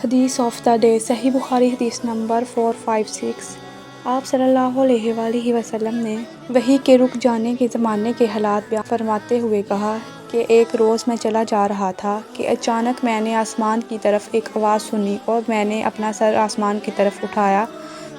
حدیث of the day صحیح بخاری حدیث نمبر 456۔ آپ صلی اللہ علیہ وآلہ وسلم نے وحی کے رک جانے کے زمانے کے حالات بیان فرماتے ہوئے کہا کہ ایک روز میں چلا جا رہا تھا کہ اچانک میں نے آسمان کی طرف ایک آواز سنی اور میں نے اپنا سر آسمان کی طرف اٹھایا۔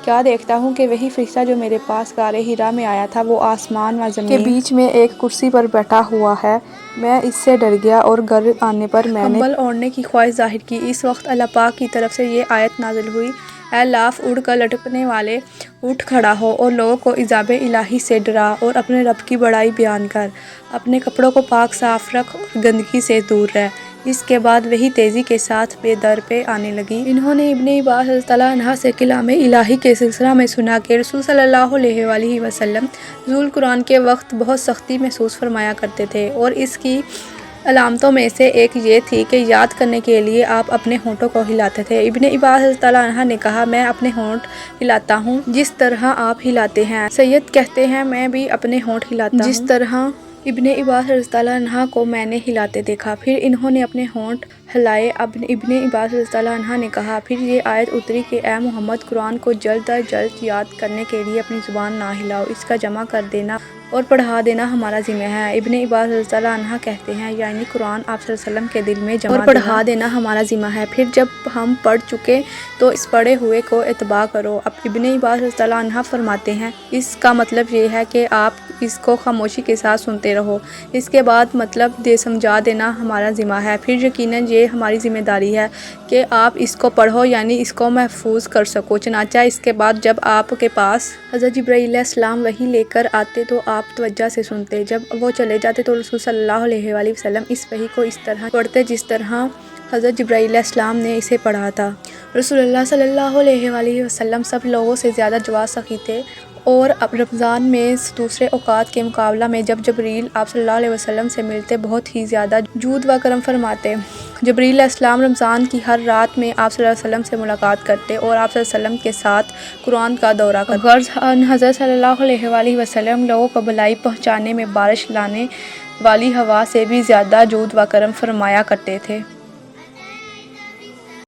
کیا دیکھتا ہوں کہ وہی فرشتہ جو میرے پاس غار حرا میں آیا تھا وہ آسمان و زمین کے بیچ میں ایک کرسی پر بیٹھا ہوا ہے۔ میں اس سے ڈر گیا اور گھر آنے پر میں نے کمبل اوڑھنے کی خواہش ظاہر کی۔ اس وقت اللہ پاک کی طرف سے یہ آیت نازل ہوئی، اے لاف اڑ کر لٹکنے والے، اٹھ کھڑا ہو اور لوگوں کو عذاب الہی سے ڈرا اور اپنے رب کی بڑائی بیان کر، اپنے کپڑوں کو پاک صاف رکھ اور گندگی سے دور رہ۔ اس کے بعد وہی تیزی کے ساتھ بے در پہ آنے لگی۔ انہوں نے ابن عباس رضی اللہ عنہ سے کلام الہی کے سلسلہ میں سنا کہ رسول صلی اللہ علیہ وآلہ وسلم نزول قرآن کے وقت بہت سختی محسوس فرمایا کرتے تھے، اور اس کی علامتوں میں سے ایک یہ تھی کہ یاد کرنے کے لیے آپ اپنے ہونٹوں کو ہلاتے تھے۔ ابن عباس رضی اللہ عنہ نے کہا، میں اپنے ہونٹ ہلاتا ہوں جس طرح آپ ہلاتے ہیں۔ سید کہتے ہیں، میں بھی اپنے ہونٹ ہلاتا ہوں جس طرح ابن عباس رضی اللہ عنہ کو میں نے ہلاتے دیکھا۔ پھر انہوں نے اپنے ہونٹ ہلائے۔ ابن عباس رضی اللہ عنہ نے کہا، پھر یہ آیت اتری کہ اے محمد، قرآن کو جلد از جلد یاد کرنے کے لیے اپنی زبان نہ ہلاؤ، اس کا جمع کر دینا اور پڑھا دینا ہمارا ذمہ ہے۔ ابن عباس رضی اللہ عنہ کہتے ہیں، یعنی قرآن آپ صلی اللہ علیہ وسلم کے دل میں جمع اور پڑھا دینا ہمارا ذمہ ہے۔ پھر جب ہم پڑھ چکے تو اس پڑھے ہوئے کو اتباع کرو۔ اب ابن عباس رضی اللہ عنہ فرماتے ہیں، اس کا مطلب یہ ہے کہ آپ اس کو خاموشی کے ساتھ سنتے رہو، اس کے بعد مطلب سمجھا دینا ہمارا ذمہ ہے، پھر یقیناً یہ ہماری ذمہ داری ہے کہ آپ اس کو پڑھو، یعنی اس کو محفوظ کر سکو۔ چنانچہ اس کے بعد جب آپ کے پاس حضرت جبرائیل علیہ السلام وحی لے کر آتے تو آپ توجہ سے سنتے، جب وہ چلے جاتے تو رسول صلی اللہ علیہ وآلہ وسلم اس وحی کو اس طرح پڑھتے جس طرح حضرت جبرائیل علیہ السلام نے اسے پڑھا تھا۔ رسول اللہ صلی اللہ علیہ وآلہ وسلم سب لوگوں سے زیادہ جواد سخی تھے، اور اب رمضان میں دوسرے اوقات کے مقابلہ میں جب جبرائیل آپ صلی اللہ علیہ وسلم سے ملتے بہت ہی زیادہ جود و کرم فرماتے۔ جبرائیل علیہ السلام رمضان کی ہر رات میں آپ صلی اللہ علیہ وسلم سے ملاقات کرتے اور آپ صلی اللہ علیہ وسلم کے ساتھ قرآن کا دورہ کرتے۔ غرض حضرت صلی اللہ علیہ وآلہ وسلم لوگوں کو بھلائی پہنچانے میں بارش لانے والی ہوا سے بھی زیادہ جود و کرم فرمایا کرتے تھے۔